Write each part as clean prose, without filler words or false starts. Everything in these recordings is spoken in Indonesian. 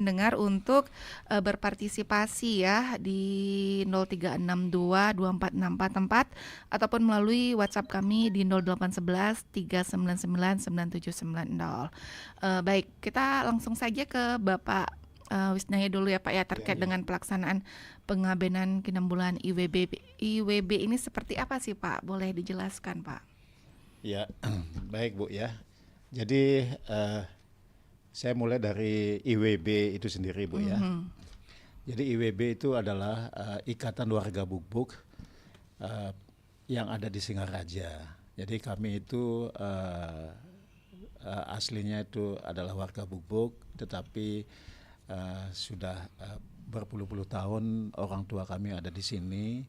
dengar untuk berpartisipasi ya di 0362246444 ataupun melalui WhatsApp kami di 0811 399 9790. Baik, kita langsung saja ke Bapak Wisnaya dulu ya Pak ya, terkait dengan pelaksanaan pengabenan 6 bulan IWB ini seperti apa sih Pak? Boleh dijelaskan Pak? Ya, baik Bu ya. Jadi saya mulai dari IWB itu sendiri Bu ya. Jadi IWB itu adalah Ikatan Warga Buk-Buk yang ada di Singaraja. Jadi kami itu aslinya itu adalah warga Buk-Buk, tetapi sudah berpuluh-puluh tahun orang tua kami ada di sini.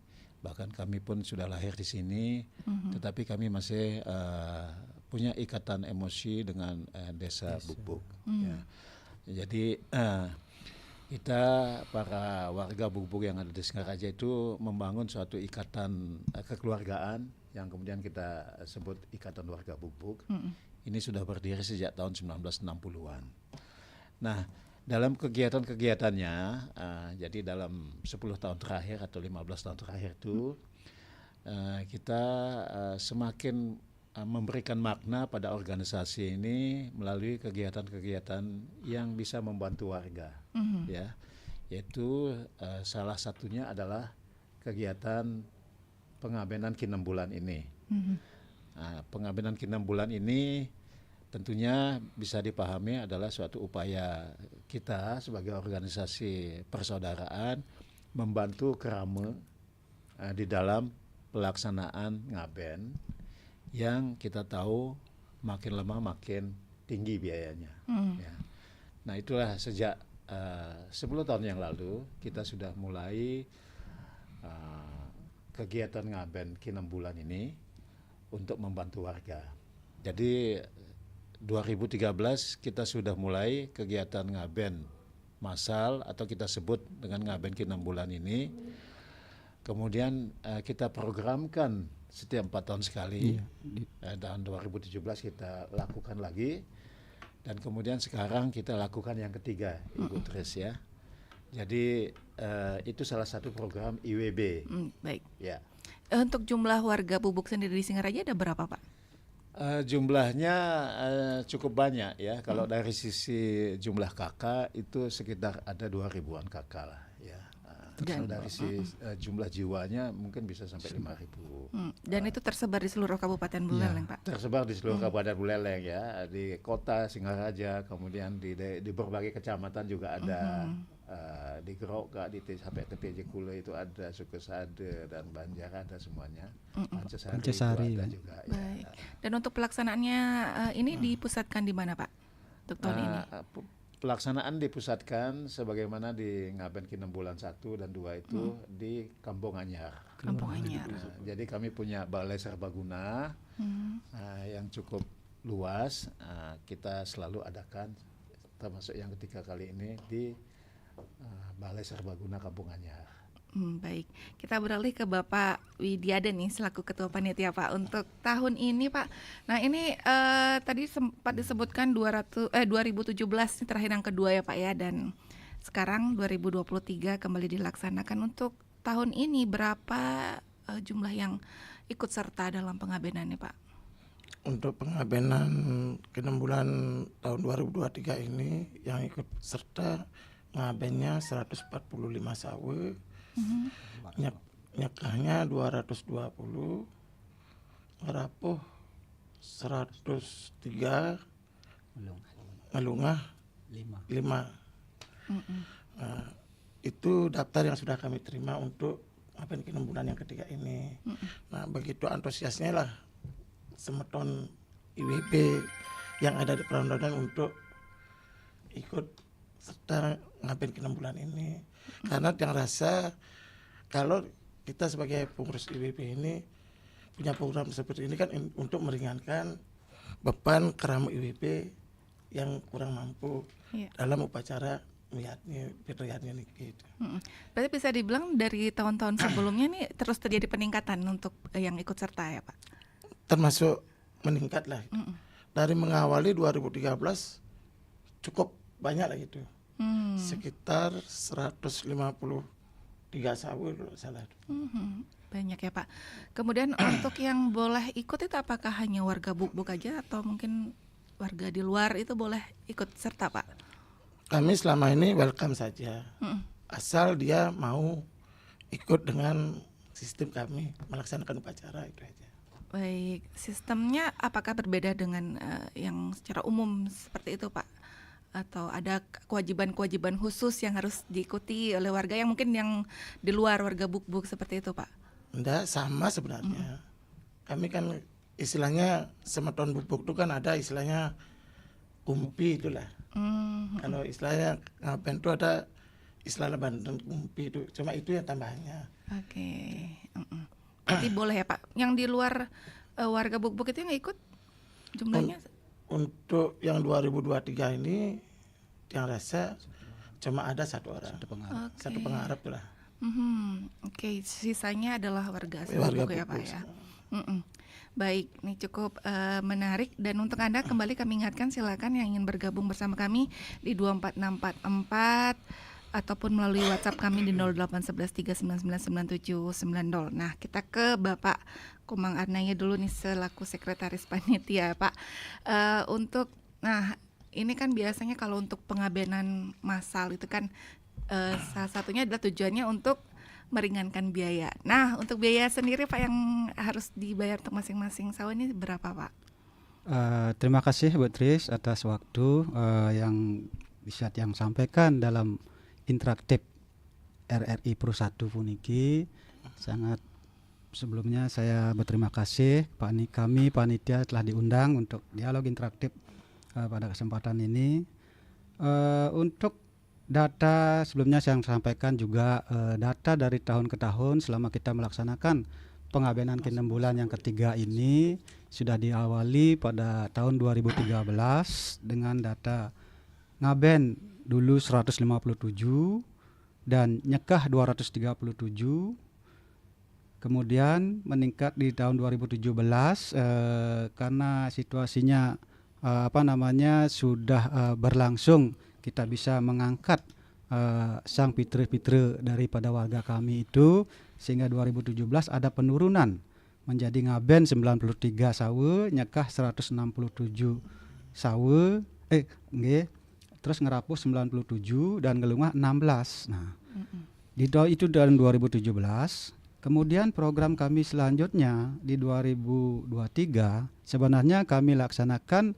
Bahkan kami pun sudah lahir di sini, tetapi kami masih punya ikatan emosi dengan desa Buk-Buk. Ya. Jadi kita para warga Buk-Buk yang ada di Singaraja itu membangun suatu ikatan kekeluargaan yang kemudian kita sebut Ikatan Warga Buk-Buk. Ini sudah berdiri sejak tahun 1960-an. Nah, dalam kegiatan-kegiatannya, jadi dalam 10 tahun terakhir atau 15 tahun terakhir itu, kita semakin memberikan makna pada organisasi ini melalui kegiatan-kegiatan yang bisa membantu warga, ya, yaitu salah satunya adalah kegiatan pengabenan Ki6 bulan ini. Pengabenan Ki6 bulan ini tentunya bisa dipahami adalah suatu upaya kita sebagai organisasi persaudaraan membantu Kerame di dalam pelaksanaan ngaben yang kita tahu makin lama makin tinggi biayanya. Ya. Nah itulah sejak 10 tahun yang lalu kita sudah mulai kegiatan ngaben Ki6 bulan ini untuk membantu warga. Jadi 2013 kita sudah mulai kegiatan ngaben massal atau kita sebut dengan ngaben Ki6 bulan ini. Kemudian kita programkan setiap 4 tahun sekali. Tahun 2017 kita lakukan lagi. Dan kemudian sekarang kita lakukan yang ketiga, Ibu Tris ya. Jadi itu salah satu program IWB. Baik. Ya. Untuk jumlah warga Buk-Buk sendiri di Singaraja ada berapa Pak? Jumlahnya cukup banyak ya. Kalau dari sisi jumlah kakak itu sekitar ada 2.000-an kakak lah ya. Terus dari sisi jumlah jiwanya mungkin bisa sampai 5.000. Dan itu tersebar di seluruh Kabupaten Buleleng Pak? Tersebar di seluruh Kabupaten Buleleng ya. Di kota Singaraja, kemudian di berbagai kecamatan juga ada. Di Geroka, sampai TPJ Kule itu ada, Sukesade dan Banjar ada semuanya. Pancasari itu ada juga. Baik. Dan untuk pelaksanaannya ini dipusatkan di mana Pak? Untuk tahun ini? Pelaksanaan dipusatkan sebagaimana di Ngaben Ki6 bulan 1 dan 2 itu di Kampung Anyar. Kampung Anyar. Jadi kami punya balai serbaguna yang cukup luas. Kita selalu adakan, termasuk yang ketiga kali ini di Balai Serbaguna Kampung Anyar. Baik, kita beralih ke Bapak Widiada nih selaku Ketua Panitia Pak untuk tahun ini Pak. Nah ini tadi sempat disebutkan 2017 ini terakhir yang kedua ya Pak ya, dan sekarang 2023 kembali dilaksanakan. Untuk tahun ini berapa jumlah yang ikut serta dalam pengabenannya Pak? Untuk pengabenan Ki6 bulan tahun 2023 ini yang ikut serta ngabennya 145 sawe, nyekahnya 220, ngerapuh 103, ngelungah 5. Itu daftar yang sudah kami terima untuk ngaben Ki6 bulan yang ketiga ini. Nah begitu antusiasnya lah semeton IWB yang ada di Perambanan untuk ikut serta ngaben Ki6 bulan ini, karena yang rasa kalau kita sebagai pengurus IWB ini punya program seperti ini kan untuk meringankan beban Kerama IWB yang kurang mampu dalam upacara melihatnya nih gitu. Berarti bisa dibilang dari tahun-tahun sebelumnya nih terus terjadi peningkatan untuk yang ikut serta ya Pak? Termasuk meningkat lah. Dari mengawali 2013 cukup banyak lah gitu. sekitar 153 sawu kalau salah. Banyak ya Pak. Kemudian untuk yang boleh ikut itu apakah hanya warga Buk-Buk aja atau mungkin warga di luar itu boleh ikut serta Pak? Kami selama ini welcome saja, asal dia mau ikut dengan sistem kami melaksanakan upacara itu aja. Baik, sistemnya apakah berbeda dengan yang secara umum seperti itu Pak? Atau ada kewajiban-kewajiban khusus yang harus diikuti oleh warga yang mungkin yang di luar warga Buk-Buk seperti itu Pak? Enggak, sama sebenarnya. Kami kan istilahnya semeton Buk-Buk itu kan ada istilahnya kumpi itulah. Kalau istilahnya ngaben itu ada istilah Banten kumpi itu, cuma itu yang tambahannya. Oke. Berarti boleh ya Pak. Yang di luar warga Buk-Buk itu yang ikut jumlahnya? Untuk yang 2023 ini yang rasa cuma ada satu orang, satu pengarap lah. Oke, sisanya adalah warga asli Warga Buk-Buk ya Pak Buk-Buk. ya. Baik, ini cukup menarik dan untuk Anda kembali kami ingatkan silakan yang ingin bergabung bersama kami di 24644 ataupun melalui WhatsApp kami di 08113999790. Nah, kita ke Bapak Komang Arnaya dulu nih selaku sekretaris panitia, Pak. Ini kan biasanya kalau untuk pengabenan massal itu kan salah satunya adalah tujuannya untuk meringankan biaya. Nah, untuk biaya sendiri Pak yang harus dibayar untuk masing-masing sawo ini berapa Pak? Terima kasih Bu Tris atas waktu yang bisa yang sampaikan dalam interaktif RRI Pro 1 puniki. Sangat sebelumnya saya berterima kasih kami panitia telah diundang untuk dialog interaktif pada kesempatan ini. Untuk data sebelumnya saya sampaikan juga data dari tahun ke tahun selama kita melaksanakan pengabenan Kinem Bulan yang ketiga ini sudah diawali pada tahun 2013 dengan data ngaben dulu 157 dan nyekah 237, kemudian meningkat di tahun 2017 karena situasinya sudah berlangsung, kita bisa mengangkat sang pitre-pitre daripada warga kami itu, sehingga 2017 ada penurunan menjadi ngaben 93 sawe, nyekah 167 sawe, terus ngerapuh 97 dan ngelungah 16. Nah, itu tahun 2017. Kemudian program kami selanjutnya di 2023 sebenarnya kami laksanakan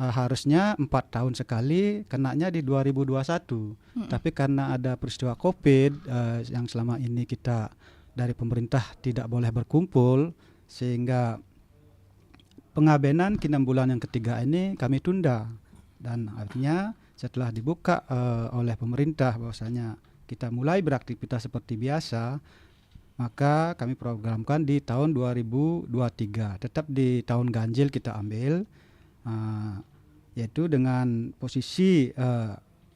harusnya 4 tahun sekali, kenanya di 2021. Tapi karena ada peristiwa COVID yang selama ini kita dari pemerintah tidak boleh berkumpul, sehingga pengabenan Kinem Bulan yang ketiga ini kami tunda. Dan akhirnya setelah dibuka oleh pemerintah bahwasanya kita mulai beraktivitas seperti biasa, maka kami programkan di tahun 2023. Tetap di tahun ganjil kita ambil, yaitu dengan posisi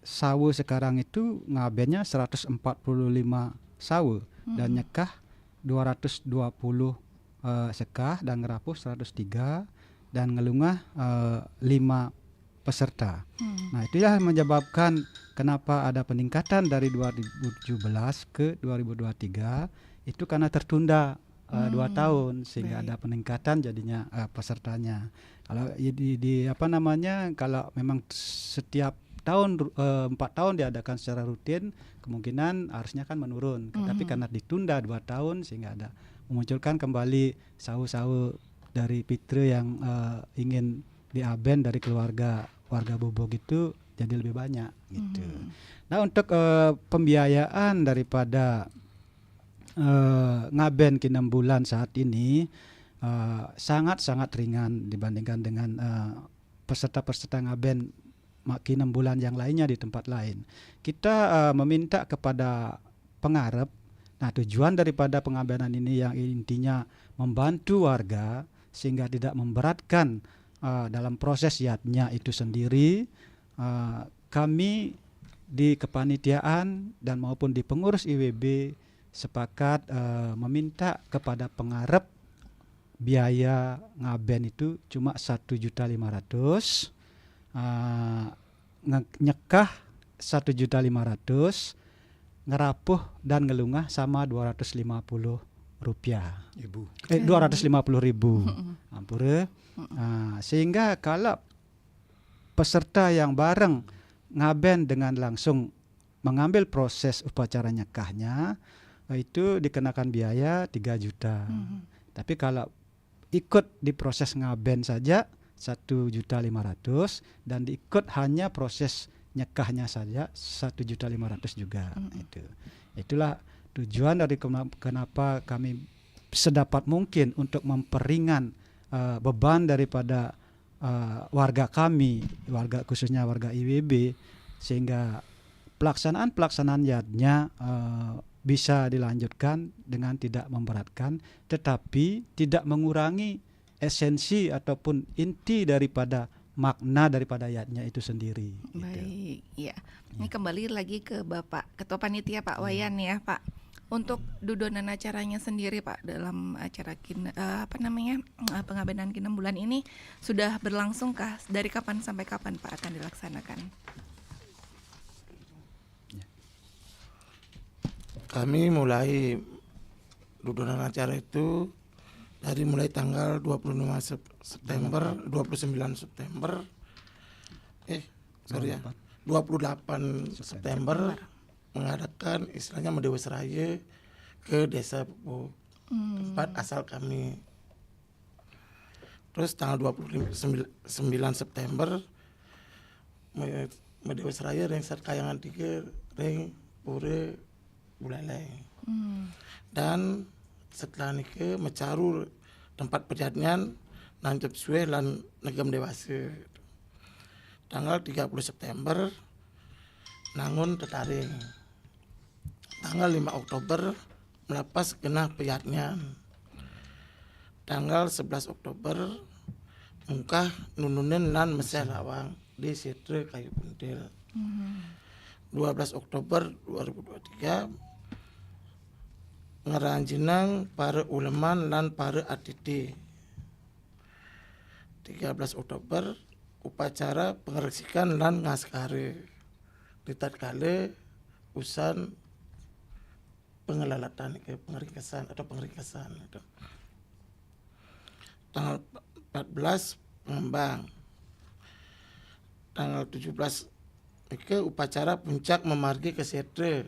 sawe sekarang itu ngabennya 145 sawe dan nyekah 220 sekah dan ngerapuh 103 dan ngelungah 5 peserta. Nah, itu yang menyebabkan kenapa ada peningkatan dari 2017 ke 2023 itu karena tertunda 2 tahun sehingga ada peningkatan jadinya pesertanya. Kalau kalau memang setiap tahun 4 tahun diadakan secara rutin, kemungkinan harusnya kan menurun. Tapi karena ditunda 2 tahun sehingga ada memunculkan kembali sawu-sawu dari pitre yang ingin diaben dari warga Bubuk itu jadi lebih banyak gitu. Nah, untuk pembiayaan daripada ngaben Kinem Bulan saat ini sangat-sangat ringan dibandingkan dengan peserta-peserta ngaben Kinem Bulan yang lainnya di tempat lain. Kita meminta kepada pengarep, nah tujuan daripada pengabenan ini yang intinya membantu warga sehingga tidak memberatkan dalam proses yatnya itu sendiri. Kami di kepanitiaan dan maupun di pengurus IWB sepakat meminta kepada pengarep biaya ngaben itu cuma 1.500.000, nyekah 1.500.000, ngerapuh dan ngelungah sama 250 rupiah. 250.000. Ampura. Sehingga kalau peserta yang bareng ngaben dengan langsung mengambil proses upacara nyekahnya, itu dikenakan biaya 3 juta. Tapi kalau ikut di proses ngaben saja 1.500.000 dan diikut hanya proses nyekahnya saja 1.500.000 juga. Itulah tujuan dari kenapa kami sedapat mungkin untuk memperingan beban daripada warga kami, khususnya warga IWB, sehingga pelaksanaan yadnya bisa dilanjutkan dengan tidak memberatkan, tetapi tidak mengurangi esensi ataupun inti daripada makna daripada yadnya itu sendiri. Baik, ya. Ini kembali lagi ke Bapak Ketua Panitia Pak Wayan ya Pak. Untuk dudonan acaranya sendiri Pak dalam acara pengabenan Kinem bulan ini sudah berlangsungkah? Dari kapan sampai kapan Pak akan dilaksanakan? Kami mulai dudonan acara itu dari mulai tanggal 29 September 28 September mengadakan istilahnya Medewa Seraya ke Desa Bubuk, tempat asal kami. Terus tanggal 29 September Medewa Seraya ring Sat Kayangan 3 ring Pura Bulalai. Dan setelah nikah mecaru tempat perjadian nancep suwe lan negam dewasa. Tanggal 30 September nangun tetaring. Tanggal 5 Oktober melapas genah peyatnya. Tanggal 11 Oktober mungkah nununen lan meseh lawang di Setre Kayu Buntil. 12 Oktober 2023 ngeranjinang para uleman lan para atiti. 13 Oktober upacara pengersikan lan ngaskare. Ditatkala usan pengelalatan pengeringkesan itu. Tanggal 14 pengembang. Tanggal 17 ke upacara puncak memargi ke Setre.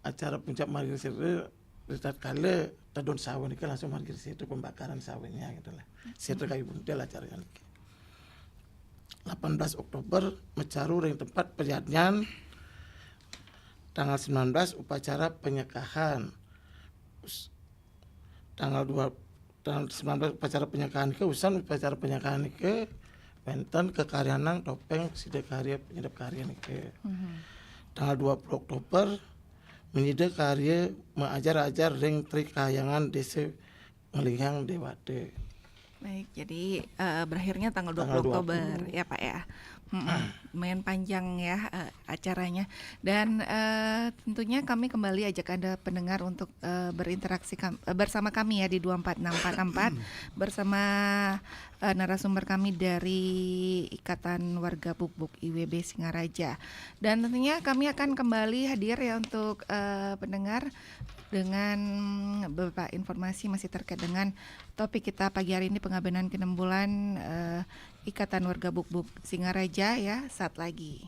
Acara puncak margi ke Setre ditatkala tadon sawen iki langsung margi ke Setre pembakaran sawennya gitu lah. Setre Kayu Buntil acaranya. 18 Oktober mecaru ring tempat perjadian. Tanggal 19 upacara penyekahan. Tanggal 19 upacara penyekahan ke usan upacara penyekahan ke wenten kekaryanang topeng sida karya penyedap karya ke. Tanggal 20 Oktober menyida karya mengajar-ajar ring Tri Kayangan Desa Ngelihang Dewate. Baik, jadi berakhirnya tanggal 20 Oktober ya Pak ya. Lumayan panjang ya acaranya. Dan tentunya kami kembali ajak Anda pendengar untuk berinteraksi bersama kami ya di 24644 bersama narasumber kami dari Ikatan Warga Buk-Buk IWB Singaraja. Dan tentunya kami akan kembali hadir ya untuk pendengar dengan beberapa informasi masih terkait dengan topik kita pagi hari ini pengabenan Kinem bulan Ikatan Warga Buk-Buk Singaraja ya saat lagi.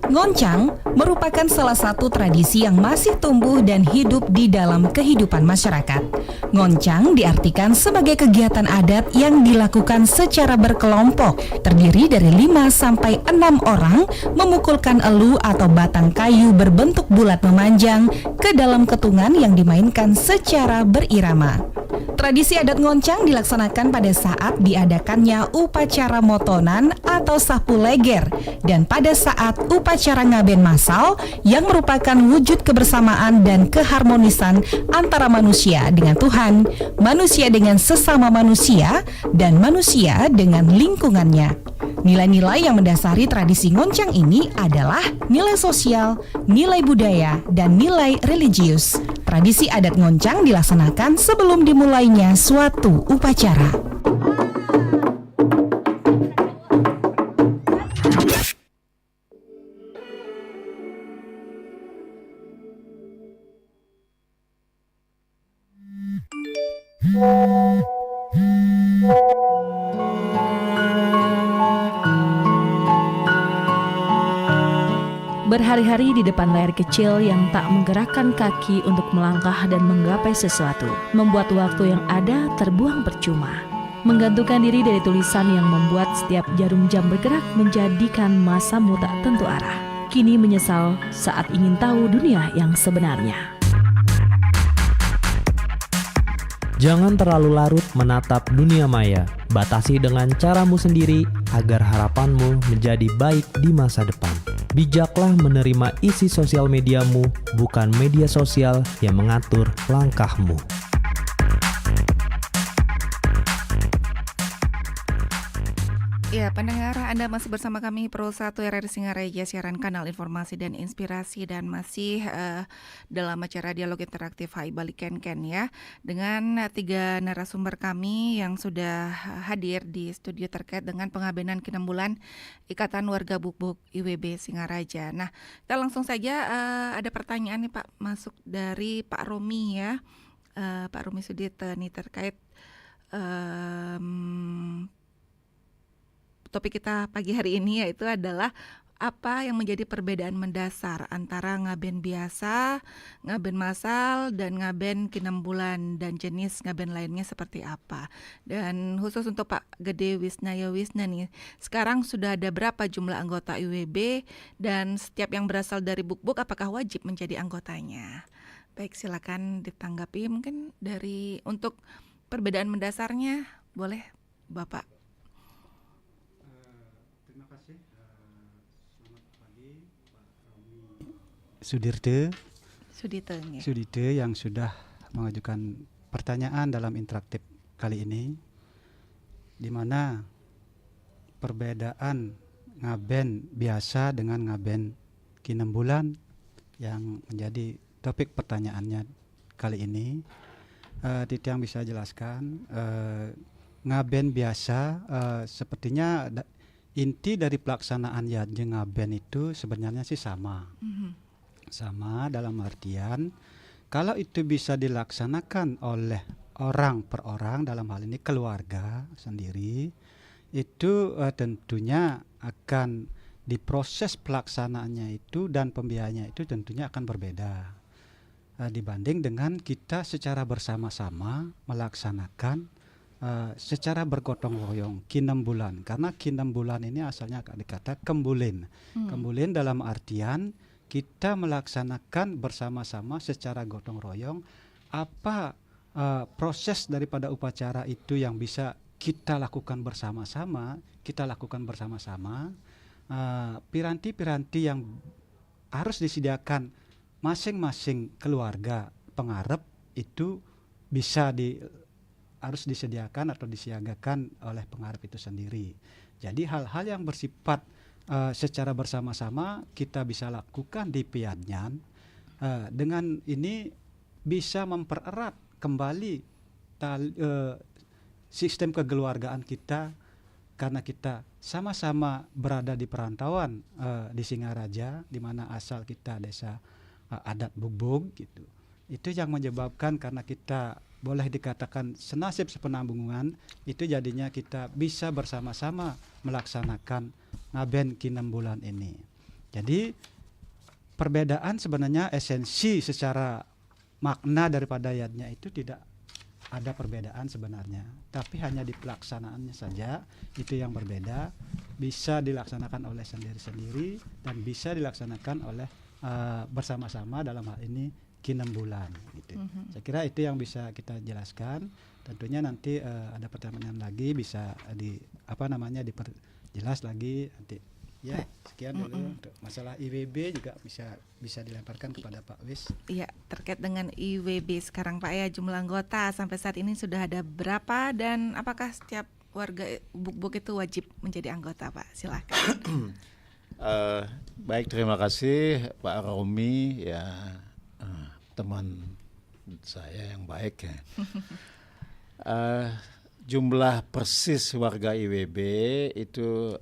Ngoncang merupakan salah satu tradisi yang masih tumbuh dan hidup di dalam kehidupan masyarakat. Ngoncang diartikan sebagai kegiatan adat yang dilakukan secara berkelompok, terdiri dari 5 sampai 6 orang memukulkan elu atau batang kayu berbentuk bulat memanjang ke dalam ketungan yang dimainkan secara berirama. Tradisi adat ngoncang dilaksanakan pada saat diadakannya upacara motonan atau sapu leger dan pada saat upacara ngaben massal yang merupakan wujud kebersamaan dan keharmonisan antara manusia dengan Tuhan, manusia dengan sesama manusia, dan manusia dengan lingkungannya. Nilai-nilai yang mendasari tradisi ngoncang ini adalah nilai sosial, nilai budaya, dan nilai religius. Tradisi adat ngoncang dilaksanakan sebelum dimulainya suatu upacara. Berhari-hari di depan layar kecil yang tak menggerakkan kaki untuk melangkah dan menggapai sesuatu, membuat waktu yang ada terbuang percuma. Menggantungkan diri dari tulisan yang membuat setiap jarum jam bergerak menjadikan masamu tak tentu arah. Kini menyesal saat ingin tahu dunia yang sebenarnya. Jangan terlalu larut menatap dunia maya. Batasi dengan caramu sendiri agar harapanmu menjadi baik di masa depan. Bijaklah menerima isi sosial mediamu, bukan media sosial yang mengatur langkahmu. Ya, pendengar, Anda masih bersama kami Pro 1 RRI Singaraja, siaran kanal informasi dan inspirasi, dan masih dalam acara dialog interaktif Hai Balik Ken ya, dengan 3 narasumber kami yang sudah hadir di studio terkait dengan pengabenan 6 bulan Ikatan Warga Buk-Buk IWB Singaraja. Nah, kita langsung saja ada pertanyaan nih Pak, masuk dari Pak Romi ya, Pak Romi Sudita nih terkait topik kita pagi hari ini, yaitu adalah apa yang menjadi perbedaan mendasar antara ngaben biasa, ngaben masal, dan ngaben 6 bulan, dan jenis ngaben lainnya seperti apa. Dan khusus untuk Pak Gede Wisnaya Wisna nih, sekarang sudah ada berapa jumlah anggota IWB, dan setiap yang berasal dari Buk-Buk apakah wajib menjadi anggotanya? Baik, silakan ditanggapi mungkin dari untuk perbedaan mendasarnya, boleh Bapak. Sudite yang sudah mengajukan pertanyaan dalam interaktif kali ini, di mana perbedaan ngaben biasa dengan ngaben 6 bulan yang menjadi topik pertanyaannya kali ini. Titi yang bisa jelaskan, ngaben biasa sepertinya inti dari pelaksanaan Yajeng Ngaben itu sebenarnya sih sama. Sama dalam artian kalau itu bisa dilaksanakan oleh orang per orang, dalam hal ini keluarga sendiri, itu tentunya akan diproses pelaksanaannya itu dan pembiayaannya itu tentunya akan berbeda dibanding dengan kita secara bersama-sama melaksanakan secara bergotong royong 6 bulan. Karena 6 bulan ini asalnya dikata kembulin. Kembulin dalam artian kita melaksanakan bersama-sama secara gotong royong apa proses daripada upacara itu yang bisa kita lakukan bersama-sama, piranti-piranti yang harus disediakan masing-masing keluarga pengarep itu bisa harus disediakan atau disiagakan oleh pengarep itu sendiri. Jadi hal-hal yang bersifat secara bersama-sama kita bisa lakukan di Piadnyan, dengan ini bisa mempererat kembali sistem kekeluargaan kita, karena kita sama-sama berada di perantauan di Singaraja, di mana asal kita desa adat Buk-Buk gitu. Itu yang menyebabkan karena kita boleh dikatakan senasib sepenambungan, itu jadinya kita bisa bersama-sama melaksanakan ngaben 6 bulan ini. Jadi perbedaan sebenarnya esensi secara makna daripada yadnya itu tidak ada perbedaan sebenarnya, tapi hanya di pelaksanaannya saja itu yang berbeda. Bisa dilaksanakan oleh sendiri-sendiri dan bisa dilaksanakan oleh bersama-sama, dalam hal ini 6 bulan gitu. Saya kira itu yang bisa kita jelaskan. Tentunya nanti ada pertanyaan lagi bisa diperjelas lagi nanti. Ya, sekian dulu untuk masalah IWB, juga bisa dilemparkan kepada Pak Wis. Iya, terkait dengan IWB sekarang Pak ya, jumlah anggota sampai saat ini sudah ada berapa dan apakah setiap warga Buk-Buk itu wajib menjadi anggota, Pak? Silakan. Baik, terima kasih Pak Romi ya, teman saya yang baik ya. Jumlah persis warga IWB itu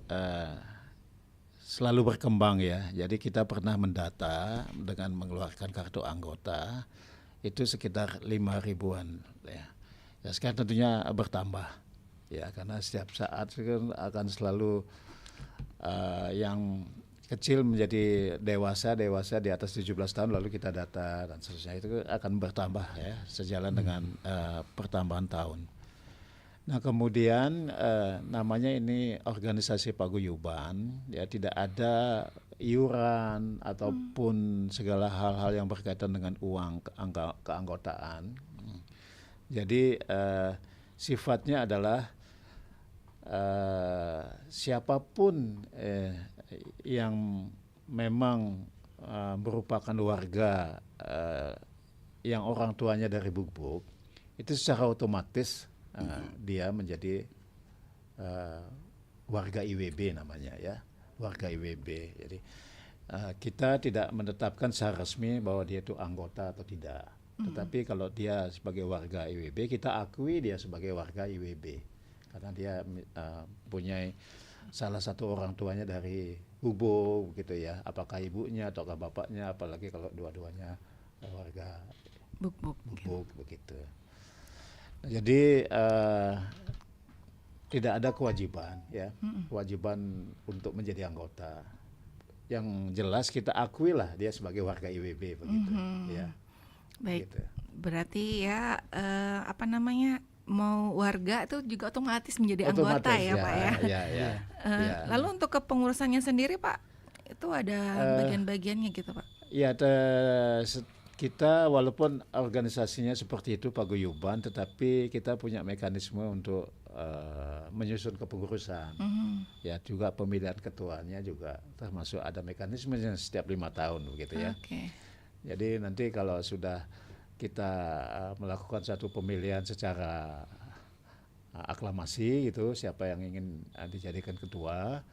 selalu berkembang ya. Jadi kita pernah mendata dengan mengeluarkan kartu anggota itu sekitar 5.000-an ya. Ya sekarang tentunya bertambah ya, karena setiap saat kan akan selalu yang kecil menjadi dewasa di atas 17 tahun, lalu kita data dan seterusnya, itu akan bertambah ya sejalan dengan pertambahan tahun. Nah kemudian namanya ini organisasi paguyuban ya, tidak ada iuran ataupun segala hal-hal yang berkaitan dengan uang keanggotaan. Jadi sifatnya adalah siapapun yang memang merupakan warga yang orang tuanya dari Buk-Buk, itu secara otomatis dia menjadi warga IWB namanya ya, warga IWB. Jadi kita tidak menetapkan secara resmi bahwa dia itu anggota atau tidak. Tetapi kalau dia sebagai warga IWB, kita akui dia sebagai warga IWB karena dia punya salah satu orang tuanya dari Buk-Buk gitu ya, apakah ibunya ataukah bapaknya, apalagi kalau dua-duanya warga Buk-Buk begitu. Nah, jadi tidak ada kewajiban ya, kewajiban untuk menjadi anggota. Yang jelas kita akui lah dia sebagai warga IWB begitu ya. Baik, Gitu. berarti ya mau warga itu juga otomatis menjadi anggota Otomatis, ya Pak ya. Ya. Lalu untuk kepengurusannya sendiri Pak, itu ada bagian-bagiannya gitu Pak? Ya, kita walaupun organisasinya seperti itu paguyuban, tetapi kita punya mekanisme untuk menyusun kepengurusan. Ya, juga pemilihan ketuanya juga termasuk ada mekanismenya setiap 5 tahun begitu ya. Oke. Jadi nanti kalau sudah kita melakukan satu pemilihan secara aklamasi gitu, siapa yang ingin dijadikan ketua,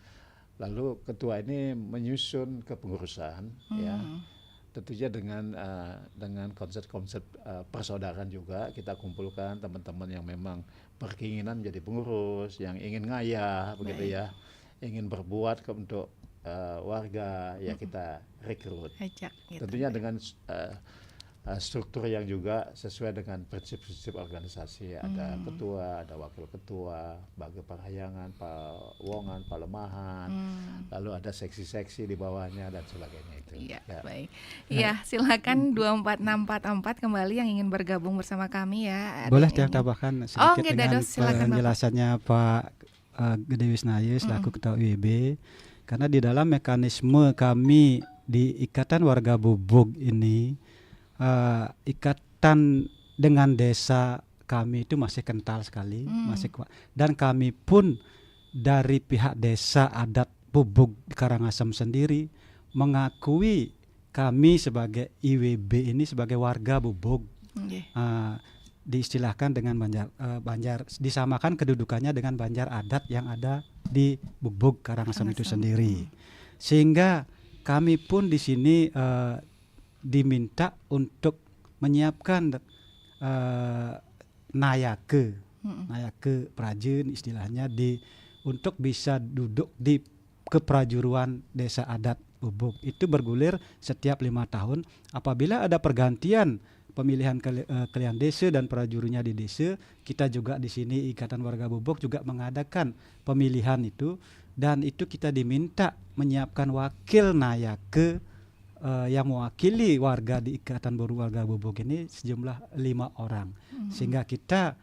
lalu ketua ini menyusun kepengurusan ya, tentunya dengan konsep-konsep persaudaraan juga. Kita kumpulkan teman-teman yang memang berkeinginan menjadi pengurus, yang ingin ngayah begitu ya, ingin berbuat untuk warga ya, kita rekrut. Ajak gitu. Tentunya dengan struktur yang juga sesuai dengan prinsip-prinsip organisasi. Ada ketua, ada wakil ketua, bagi parahyangan, pawongan, palemahan, lalu ada seksi-seksi di bawahnya dan sebagainya itu. Iya, Ya. baik. Iya, silakan 24644 kembali yang ingin bergabung bersama kami ya. Ada Boleh yang ingin- tambahkan sedikit oke, dengan Dados, silakan, Bapak. penjelasannya Pak Gede Wisnaya selaku Ketua IWB. Karena di dalam mekanisme kami di Ikatan Warga Buk-Buk ini, ikatan dengan desa kami itu masih kental sekali, masih kuat. Dan kami pun dari pihak desa adat Buk-Buk Karangasem sendiri mengakui kami sebagai IWB ini sebagai warga Buk-Buk. Oke. Diistilahkan dengan Banjar, disamakan kedudukannya dengan Banjar adat yang ada di Buk-Buk Karangasem itu sendiri. Sehingga kami pun di sini diminta untuk menyiapkan nayake prajin istilahnya untuk bisa duduk di keprajuruan desa adat Buk-Buk. Itu bergulir setiap 5 tahun. Apabila ada pergantian pemilihan kalian desa dan prajurunya di desa, kita juga di sini Ikatan Warga Buk-Buk juga mengadakan pemilihan itu, dan itu kita diminta menyiapkan wakil nayake yang mewakili warga di Ikatan Warga Buk-Buk ini sejumlah 5 orang. Sehingga kita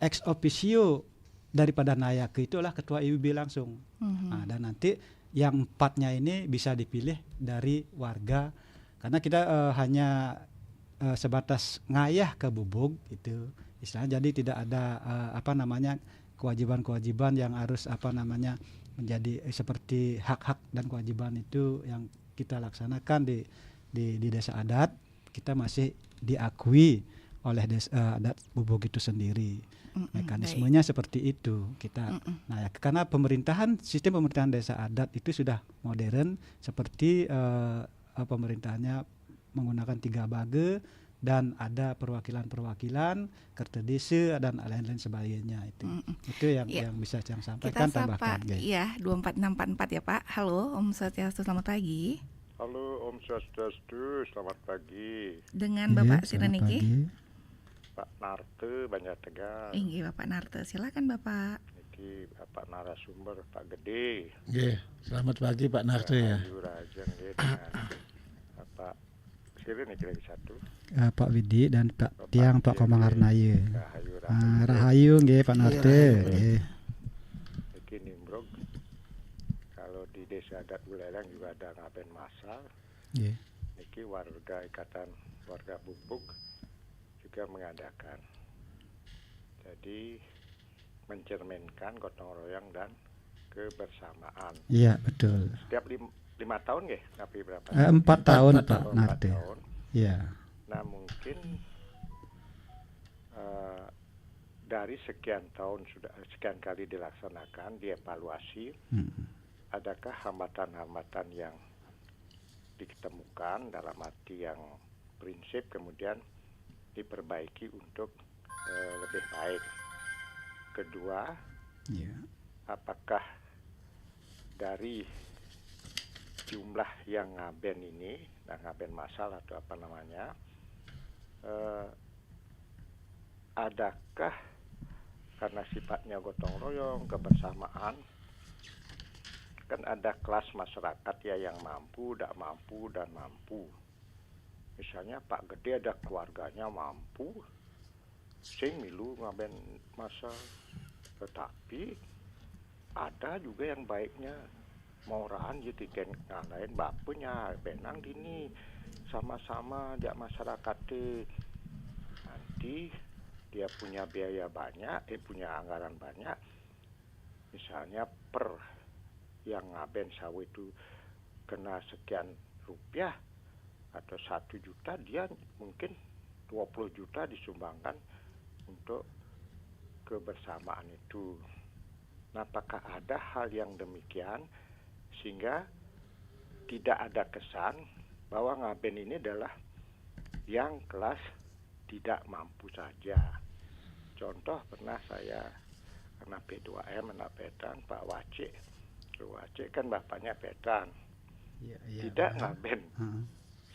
ex officio daripada nayake itulah ketua IWB langsung. Nah, dan nanti yang 4-nya ini bisa dipilih dari warga, karena kita hanya sebatas ngayah ke Buk-Buk itu istilahnya. Jadi tidak ada kewajiban-kewajiban yang harus menjadi seperti hak-hak dan kewajiban itu yang kita laksanakan di desa adat. Kita masih diakui oleh adat Bubuk itu sendiri. Mekanismenya seperti itu kita. Nah, karena sistem pemerintahan desa adat itu sudah modern, seperti pemerintahannya menggunakan 3 bage dan ada perwakilan-perwakilan, kerta desa dan lain-lain sebagainya itu. Itu yang bisa saya sampaikan, Kita tambahkan. sapa, ya 24644 ya Pak. Halo, Om Swastiastu, selamat pagi. Halo Om Swastiastu, selamat pagi. Dengan Bapak Sinaniki. Pak Narte Banjar Tegal. Inggih Bapak Narte, silakan Bapak. Niki Bapak narasumber Pak Gede. Nggih, selamat pagi Pak Narte ya. Ayu Rajen nggih, dengan Bapak Sirin niki lagi satu. Pak Widi dan Pak Tiang Pak Komang Arnaya. Rahayu Rahayu nggih Pak Narte. Nggih. Niki Nimbrog. Kalau di desa adat Buleleng juga ada ngaben masal. Nggih. Niki warga ikatan warga Bubuk juga mengadakan. Jadi mencerminkan gotong royong dan kebersamaan. Iya, betul. Setiap 5 tahun nggih, tapi berapa? 4 tahun Empat Pak Oh, 4 Narte. tahun. Iya. Nah mungkin dari sekian tahun sudah sekian kali dilaksanakan, dievaluasi, adakah hambatan-hambatan yang ditemukan dalam arti yang prinsip kemudian diperbaiki untuk lebih baik. Kedua, Iya. apakah dari jumlah yang ngaben ini, ngaben masal atau apa namanya, adakah karena sifatnya gotong royong, kebersamaan, kan ada kelas masyarakat ya yang mampu, tidak mampu, dan mampu. Misalnya Pak Gede ada keluarganya mampu, sing milu ngaben masal, tetapi ada juga yang baiknya moran jadi ngalahin bapunya benang dini sama-sama dia masyarakat nanti dia punya biaya banyak, punya anggaran banyak, misalnya per yang ngaben sawo itu kena sekian rupiah atau 1 juta, dia mungkin 20 juta disumbangkan untuk kebersamaan itu. Nah, apakah ada hal yang demikian sehingga tidak ada kesan bahwa ngaben ini adalah yang kelas tidak mampu saja. Contoh pernah saya karena P2M anak Petan, Pak Wace kan bapaknya Petan, Iya, tidak ngaben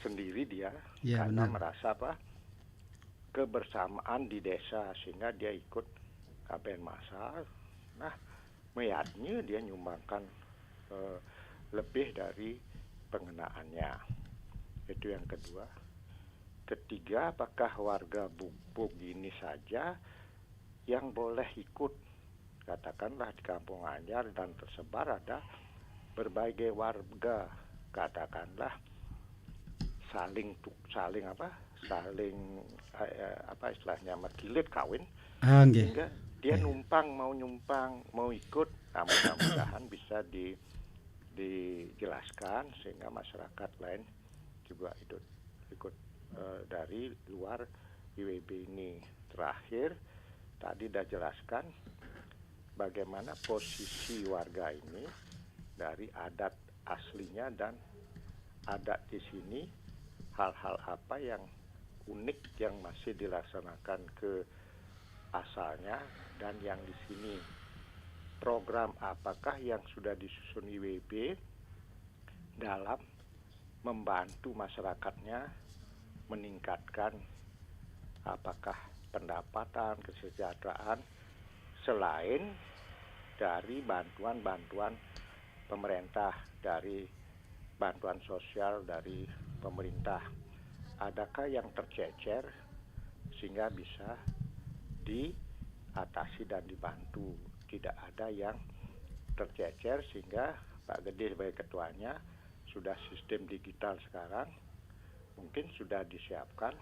sendiri dia karena benar. merasa kebersamaan di desa sehingga dia ikut ngaben masal. Nah, meyatnya dia nyumbangkan lebih dari pengenaannya. Itu yang kedua. Ketiga, apakah warga Bubuk ini saja yang boleh ikut? Katakanlah di Kampung Anyar dan tersebar ada berbagai warga, katakanlah saling istilahnya merkilit kawin, Nggih. sehingga dia mau nyumpang, mau ikut. Nah, mudah-mudahan bisa dijelaskan sehingga masyarakat lain juga ikut dari luar IWB ini. Terakhir, tadi sudah jelaskan bagaimana posisi warga ini dari adat aslinya dan adat di sini, hal-hal apa yang unik yang masih dilaksanakan ke asalnya dan yang di sini. Program apakah yang sudah disusun IWB dalam membantu masyarakatnya meningkatkan apakah pendapatan, kesejahteraan selain dari bantuan-bantuan pemerintah, dari bantuan sosial dari pemerintah. Adakah yang tercecer sehingga bisa diatasi dan dibantu? Tidak ada yang tercecer sehingga Pak Gede sebagai ketuanya sudah sistem digital sekarang, mungkin sudah disiapkan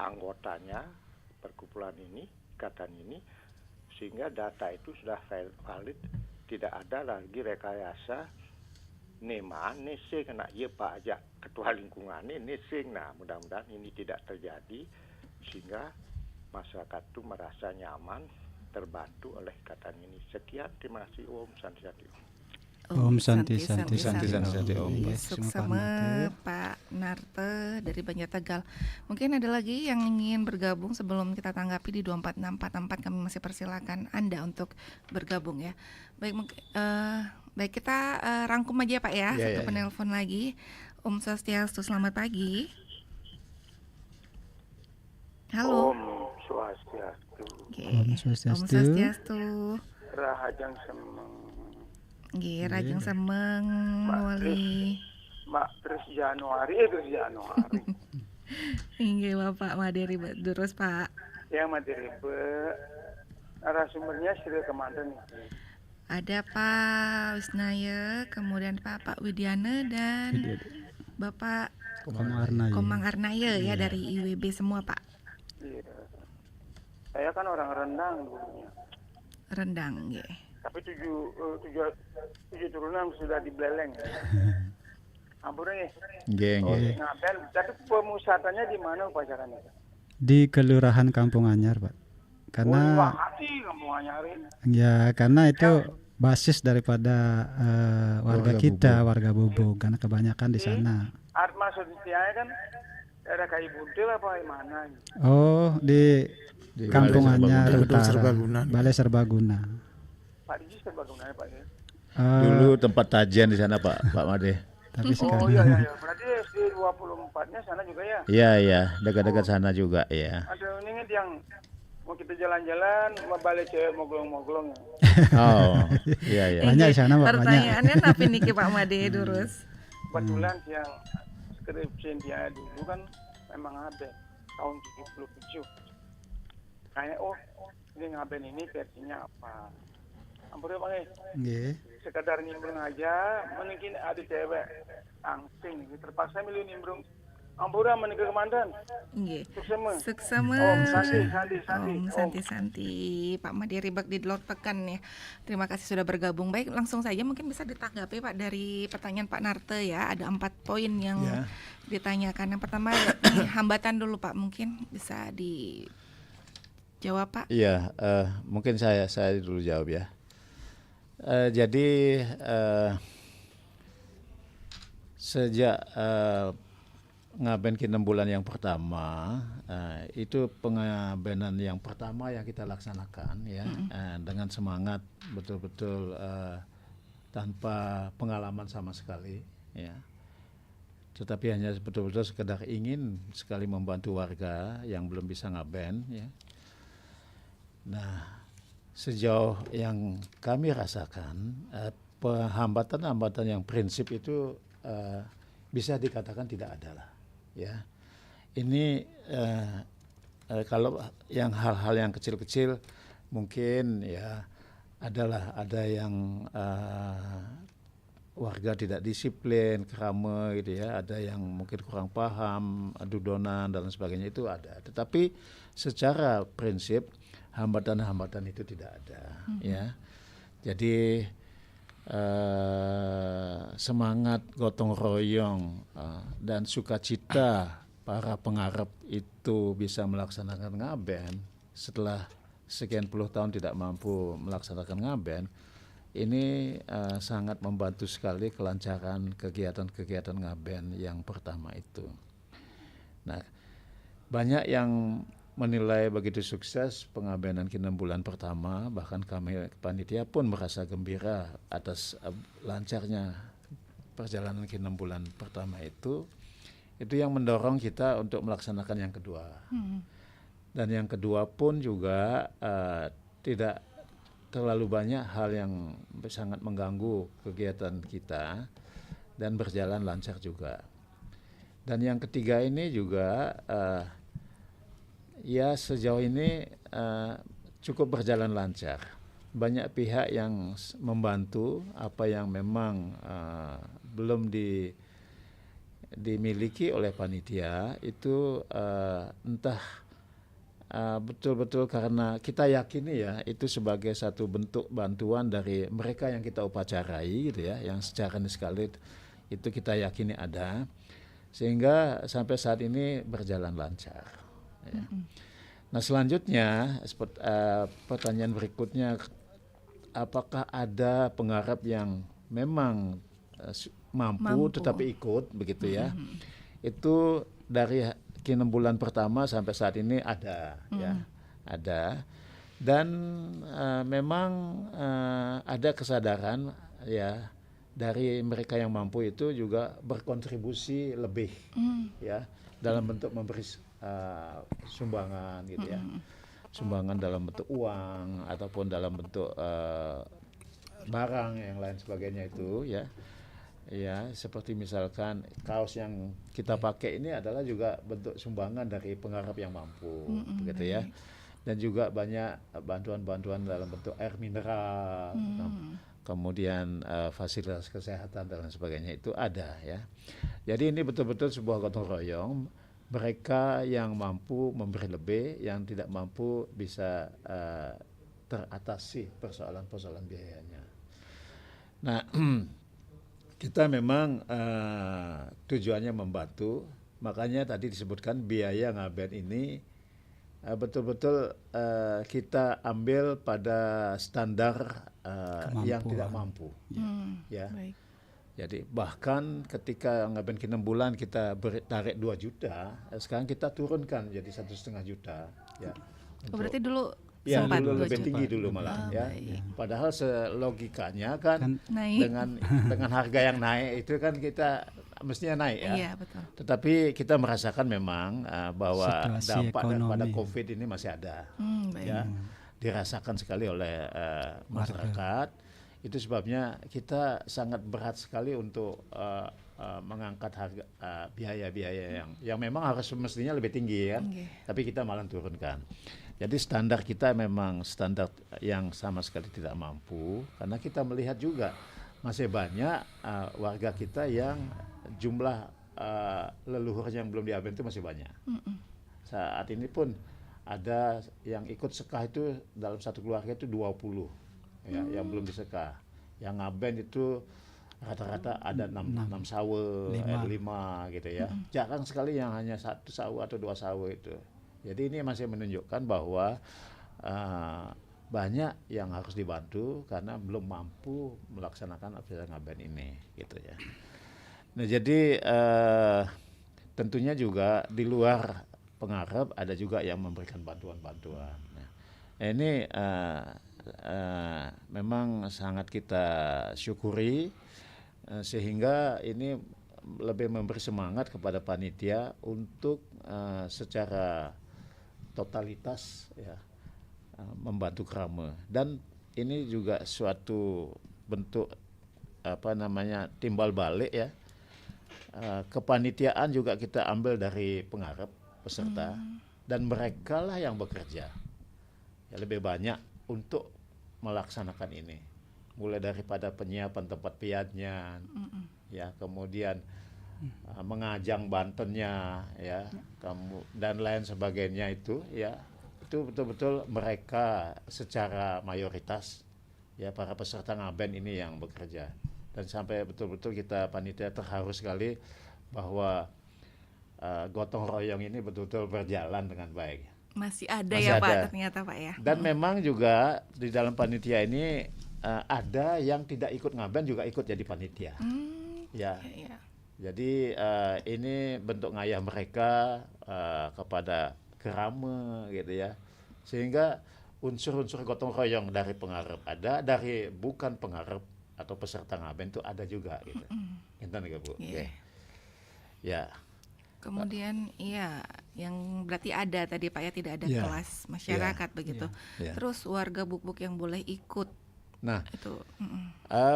anggotanya perkumpulan ini, ikatan ini, sehingga data itu sudah valid, tidak ada lagi rekayasa Neman nesing nak ye Pak ajak ketua lingkungan ini nesing. Nah, mudah-mudahan ini tidak terjadi sehingga masyarakat itu merasa nyaman, terbantu oleh ikatan ini. Sekian, terima kasih. Om Santi Santi. Om Santi Santi Santi Santi Om. Iya, Suksema Pak Narte dari Banjar Tegal. Mungkin ada lagi yang ingin bergabung sebelum kita tanggapi di 24644. Kami masih persilakan Anda untuk bergabung ya. Baik kita rangkum aja Pak ya. Satu penelpon lagi. Om Swastiastu, selamat pagi. Halo. Om Swastiastu. Om Swastiastu. Rahajang Semeng. Nggih, Rajeng Semeng Wali. Mak terus Januari. Nggih, Bapak Maderi terus Pak. Yang materi narasumbernya sudah kemanten. Ada Pak Wisnaya, kemudian Pak Widiana dan Bapak Komang Arnaya ya dari IWB semua Pak. Iya. Saya kan orang Rendang dulunya. Rendang, nggih. Tapi tujuh turunan sudah di Beleng. Ampun Nggih. Ngaben, tapi pemusatannya di mana upacaranya? Di Kelurahan Kampung Anyar, Pak. Karena Kampung Anyarin. ya karena itu basis daripada warga kita, warga Bubuk, karena kebanyakan di sana. Maksudnya kan daerah Kayu Buntil apa mana? Oh, di Kampung Anyar Utara, Balai Serbaguna. Pak Diji serbaguna Pak ya? Dulu tempat tajian di sana Pak Made. Tapi Oh sekarang iya. Berarti SD 24-nya sana juga ya? Iya, dekat-dekat sana juga ya. Ada ini yang mau kita jalan-jalan, mau balik cewek moglong-moglong. Oh, iya. banyak di sana, Pak. Banyak. Pertanyaannya apa niki Pak Made Durus? Kebetulan yang skripsi dia dulu kan memang ada tahun 77. Kayaknya ini ngaben ini versinya apa? Ampun ya Pak Nggih. Sekadar nimbrung aja, mungkin ada cewek langsing, terpaksa milih nimbrung. Ampura menikah kemandan. Nggih. Suksema. Suksema. Om Santi. Pak Made Ribak di Lor Pekan ya. Terima kasih sudah bergabung. Baik, langsung saja mungkin bisa ditanggapi Pak dari pertanyaan Pak Narte ya. Ada 4 poin yang ditanyakan. Yang pertama hambatan dulu Pak, mungkin bisa dijawab Pak. Iya, mungkin saya dulu jawab ya. Jadi sejak ngaben 6 bulan yang pertama, itu pengabenan yang pertama yang kita laksanakan ya, dengan semangat betul-betul tanpa pengalaman sama sekali ya. Tetapi hanya betul-betul sekedar ingin sekali membantu warga yang belum bisa ngaben ya. Nah, sejauh yang kami rasakan, hambatan-hambatan yang prinsip itu bisa dikatakan tidak ada lah, ya. Ini kalau yang hal-hal yang kecil-kecil mungkin ya ada yang warga tidak disiplin, kerama gitu ya, ada yang mungkin kurang paham, dudonan dan sebagainya itu ada. Tetapi secara prinsip hambatan-hambatan itu tidak ada, ya. Jadi semangat gotong royong dan sukacita para pengarep itu bisa melaksanakan ngaben setelah sekian puluh tahun tidak mampu melaksanakan ngaben, ini sangat membantu sekali kelancaran kegiatan-kegiatan ngaben yang pertama itu. Nah, banyak yang menilai begitu sukses pengabenan 6 bulan pertama, bahkan kami panitia pun merasa gembira atas lancarnya perjalanan 6 bulan pertama itu yang mendorong kita untuk melaksanakan yang kedua. Dan yang kedua pun juga tidak terlalu banyak hal yang sangat mengganggu kegiatan kita dan berjalan lancar juga. Dan yang ketiga ini juga ya sejauh ini cukup berjalan lancar. Banyak pihak yang membantu apa yang memang belum dimiliki oleh panitia itu entah betul-betul karena kita yakini ya itu sebagai satu bentuk bantuan dari mereka yang kita upacarai gitu ya, yang secara niskalit itu kita yakini ada, sehingga sampai saat ini berjalan lancar. Ya. Nah selanjutnya pertanyaan berikutnya, apakah ada penggarap yang memang mampu tetapi ikut begitu ya? Itu dari 6 bulan pertama sampai saat ini ada, ya, ada, dan memang ada kesadaran ya dari mereka yang mampu itu juga berkontribusi lebih, ya, dalam bentuk memberi sumbangan gitu ya, sumbangan dalam bentuk uang ataupun dalam bentuk barang yang lain sebagainya itu ya. Ya, seperti misalkan kaos yang kita pakai ini adalah juga bentuk sumbangan dari penggarap yang mampu, begitu ya. Dan juga banyak bantuan-bantuan dalam bentuk air mineral, kemudian fasilitas kesehatan dan lain sebagainya itu ada ya. Jadi ini betul-betul sebuah gotong royong. Mereka yang mampu memberi lebih, yang tidak mampu bisa teratasi persoalan-persoalan biayanya. Nah, kita memang tujuannya membantu, makanya tadi disebutkan biaya ngaben ini betul-betul kita ambil pada standar yang tidak mampu, ya. Baik. Jadi bahkan ketika ngaben 6 bulan kita tarik 2 juta, sekarang kita turunkan jadi 1,5 juta, ya. Berarti dulu Ya, sempat dulu 2 lebih juta. tinggi dulu malah ya. Padahal selogikanya kan Naik. dengan harga yang naik itu kan kita mestinya naik ya. Iya, betul. Tetapi kita merasakan memang bahwa Situasi dampak daripada ekonomi. COVID ini masih ada. Baik. Ya. Dirasakan sekali oleh masyarakat. Itu sebabnya kita sangat berat sekali untuk mengangkat harga biaya-biaya yang memang harus mestinya lebih tinggi ya. Tapi kita malah turunkan. Jadi standar kita memang standar yang sama sekali tidak mampu, karena kita melihat juga masih banyak warga kita yang jumlah leluhurnya yang belum diaben itu masih banyak. Saat ini pun ada yang ikut sekah itu dalam satu keluarga itu 20 ya, yang belum disekah. Yang ngaben itu rata-rata ada 6 sawe, 5 gitu ya. Jarang sekali yang hanya 1 sawe atau 2 sawe itu. Jadi ini masih menunjukkan bahwa banyak yang harus dibantu karena belum mampu melaksanakan aktivitas ngaben ini, gitu ya. Nah jadi tentunya juga di luar penggarap ada juga yang memberikan bantuan-bantuan. Nah, ini memang sangat kita syukuri sehingga ini lebih memberi semangat kepada panitia untuk secara totalitas ya membantu Krame, dan ini juga suatu bentuk timbal balik ya, kepanitiaan juga kita ambil dari penggarap peserta dan mereka lah yang bekerja ya lebih banyak untuk melaksanakan ini, mulai daripada penyiapan tempat piadnya ya, kemudian mengajang bantennya ya, dan lain sebagainya itu ya, itu betul-betul mereka secara mayoritas ya para peserta ngaben ini yang bekerja, dan sampai betul-betul kita panitia terharu sekali bahwa gotong royong ini betul-betul berjalan dengan baik. Masih ada Masih ya ada. Pak, ternyata Pak ya. Dan memang juga di dalam panitia ini ada yang tidak ikut ngaben juga ikut jadi panitia. Ya. Iya. Jadi ini bentuk ngayah mereka kepada Krame gitu ya. Sehingga unsur-unsur gotong royong dari penggarap ada, dari bukan penggarap atau peserta ngaben itu ada juga gitu. Enten nggak Bu? Iya. Oke. Ya. Kemudian iya, yang berarti ada tadi Pak ya, tidak ada Iya. kelas masyarakat begitu. Iya. Terus warga Buk-Buk yang boleh ikut Nah, itu.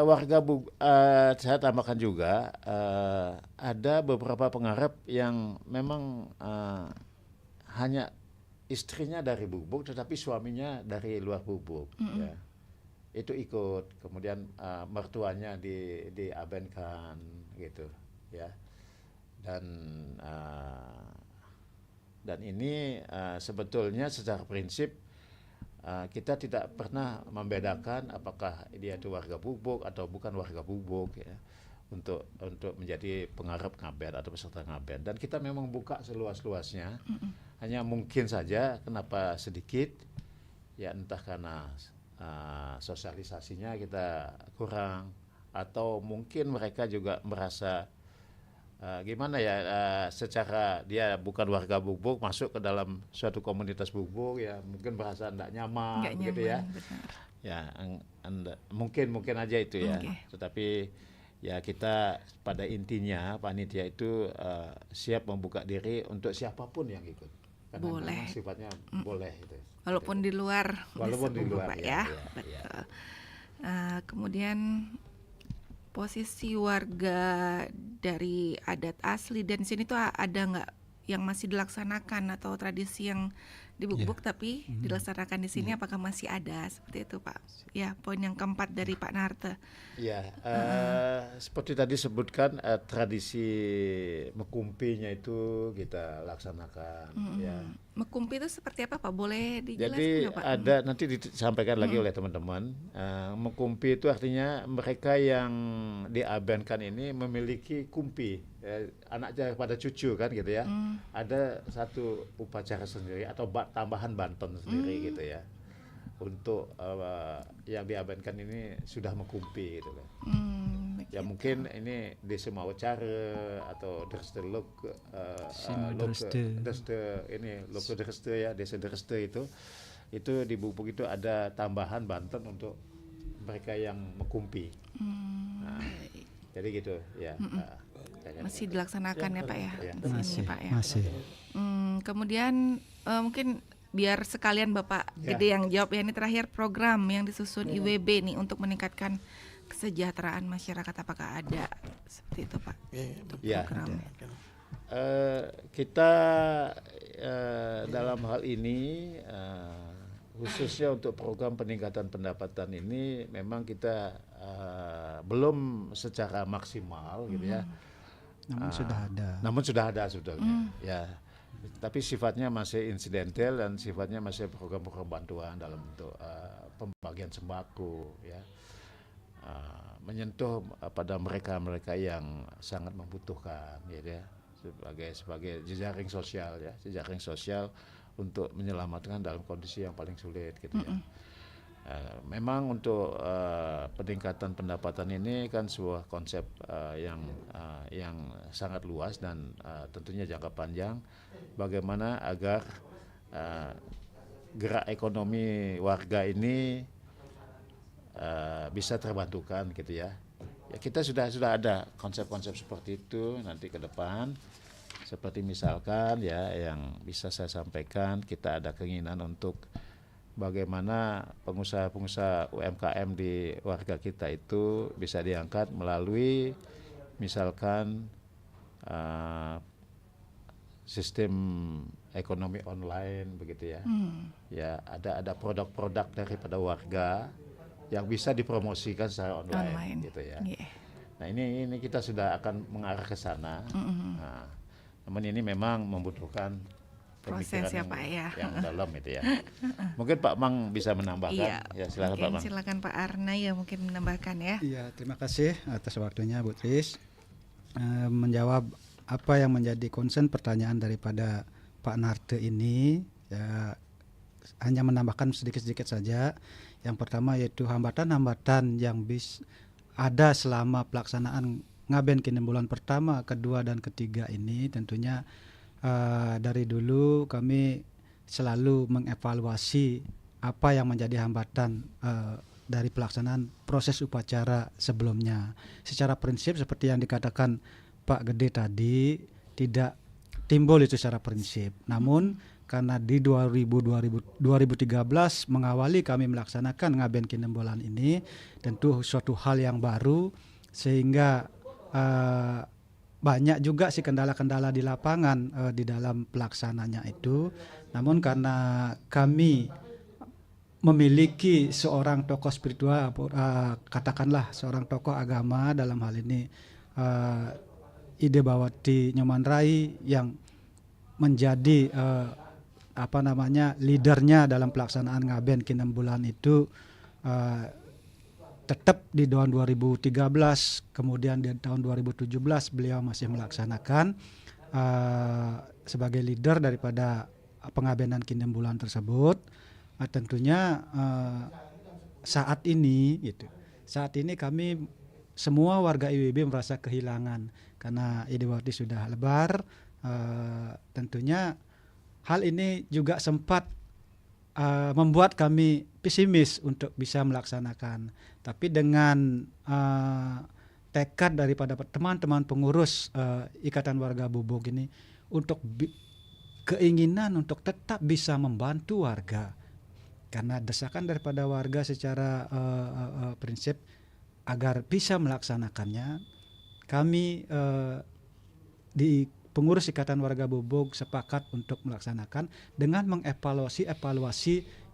warga saya tambahkan juga ada beberapa penggarap yang memang hanya istrinya dari Buk-Buk tetapi suaminya dari luar Buk-Buk ya. Itu ikut, kemudian mertuanya diabenkan gitu ya. Dan ini sebetulnya secara prinsip kita tidak pernah membedakan apakah dia itu warga Buk-Buk atau bukan warga Buk-Buk ya. untuk menjadi penggarap ngaben atau peserta ngaben, dan kita memang buka seluas-luasnya. Hanya mungkin saja kenapa sedikit, ya entah karena sosialisasinya kita kurang, atau mungkin mereka juga merasa gimana ya, secara dia bukan warga Buk-Buk masuk ke dalam suatu komunitas Buk-Buk, ya mungkin merasa tidak nyaman, Nggak gitu nyaman, ya. benar. Ya mungkin aja itu ya. Oke. Tetapi ya kita pada intinya panitia itu siap membuka diri untuk siapapun yang ikut. Karena Boleh. memang sifatnya boleh itu. Walaupun di luar, Walaupun di bisa luar, Pak, ya, ya. ya, Betul. Kemudian posisi warga dari adat asli dan sini tuh ada nggak yang masih dilaksanakan, atau tradisi yang di Buk-Buk tapi dilaksanakan di sini, apakah masih ada seperti itu Pak? Ya, poin yang keempat dari Pak Narte. Ya, seperti tadi sebutkan, tradisi mekumpinya itu kita laksanakan. Ya. Mekumpi itu seperti apa Pak? Boleh dijelaskan Jadi nggak, Pak? ada, nanti disampaikan lagi oleh teman-teman. Mekumpi itu artinya mereka yang diabenkan ini memiliki kumpi, anaknya pada cucu kan gitu ya. Ada satu upacara sendiri atau tambahan banton sendiri gitu ya. Untuk yang diabenkan ini sudah mekumpi gitu loh. Ya mungkin ini desa Mawacare atau Dreste Lok Dreste ya, desa Dreste itu di Buk-Buk itu ada tambahan banten untuk mereka yang mekumpi. Nah, jadi gitu ya. Masih dilaksanakan ya Pak ya? Ya. Di sini, Pak, ya. Masih. Kemudian mungkin biar sekalian Bapak Ya. Gede yang jawab ya, ini terakhir program yang disusun IWB nih untuk meningkatkan kesejahteraan masyarakat, apakah ada seperti itu Pak? Untuk Ya. programnya. Kita dalam hal ini khususnya untuk program peningkatan pendapatan ini memang kita belum secara maksimal gitu ya. Namun sudah ada. Namun sudah ada sebetulnya. Ya. Tapi sifatnya masih insidental dan sifatnya masih program-program bantuan dalam bentuk pembagian sembako ya. Menyentuh pada mereka yang sangat membutuhkan gitu ya, sebagai jejaring sosial ya, jejaring sosial untuk menyelamatkan dalam kondisi yang paling sulit gitu ya. Memang untuk peningkatan pendapatan ini kan sebuah konsep yang sangat luas dan tentunya jangka panjang. Bagaimana agar gerak ekonomi warga ini bisa terbantukan gitu ya. Ya kita sudah ada konsep-konsep seperti itu nanti ke depan. Seperti misalkan ya yang bisa saya sampaikan, kita ada keinginan untuk bagaimana pengusaha-pengusaha UMKM di warga kita itu bisa diangkat melalui misalkan sistem ekonomi online begitu ya. Ya ada produk-produk daripada warga yang bisa dipromosikan secara online. Gitu ya. Yeah. Nah ini kita sudah akan mengarah ke sana. Nah, namun ini memang membutuhkan Proses ya Pak ya. yang dalam itu ya. Mungkin Pak Mang bisa menambahkan. Iya. Ya silakan Pak Mang. Silakan Pak Arna ya mungkin menambahkan ya. Iya, terima kasih atas waktunya Bu Tris. Menjawab apa yang menjadi concern pertanyaan daripada Pak Narte ini, ya hanya menambahkan sedikit-sedikit saja. Yang pertama yaitu hambatan-hambatan yang ada selama pelaksanaan Ngaben Kinem bulan pertama, kedua dan ketiga ini tentunya dari dulu kami selalu mengevaluasi apa yang menjadi hambatan dari pelaksanaan proses upacara sebelumnya. Secara prinsip seperti yang dikatakan Pak Gede tadi, tidak timbul itu secara prinsip. Namun karena di 2013 mengawali kami melaksanakan Ngaben Kinem bulan ini, tentu suatu hal yang baru sehingga banyak juga sih kendala-kendala di lapangan di dalam pelaksananya itu. Namun karena kami memiliki seorang tokoh spiritual, katakanlah seorang tokoh agama dalam hal ini Ide Bawati Nyoman Rai yang menjadi leadernya dalam pelaksanaan Ngaben Kinem bulan itu, tetap di tahun 2013, kemudian di tahun 2017 beliau masih melaksanakan sebagai leader daripada pengabenan Kinem Bulan tersebut. Tentunya saat ini kami semua warga IWB merasa kehilangan karena Idewati sudah lebar. Tentunya hal ini juga sempat membuat kami pesimis untuk bisa melaksanakan. Tapi dengan tekad daripada teman-teman pengurus Ikatan Warga Bubuk ini untuk keinginan untuk tetap bisa membantu warga, karena desakan daripada warga secara prinsip agar bisa melaksanakannya, kami di pengurus Ikatan Warga Bubuk sepakat untuk melaksanakan dengan mengevaluasi